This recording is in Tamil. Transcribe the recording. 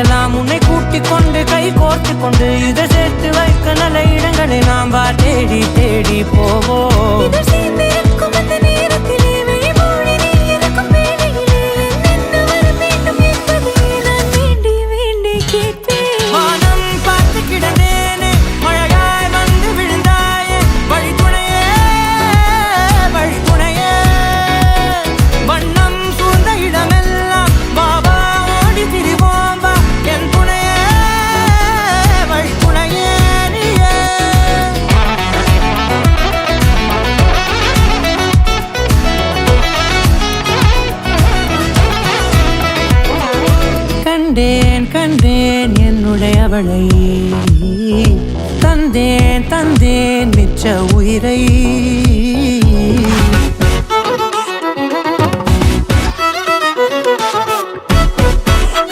இடங்களெல்லாம் உன்னை கூட்டிக் கொண்டு கை கோர்த்து கொண்டு இதை சேர்த்து வைக்க நல்ல இடங்களை நாம் தேடி தேடி போவோம். கண்டேன் கண்டேன் என்னுடையவளை, தந்தேன் தந்தேன் மிச்ச உயிரை.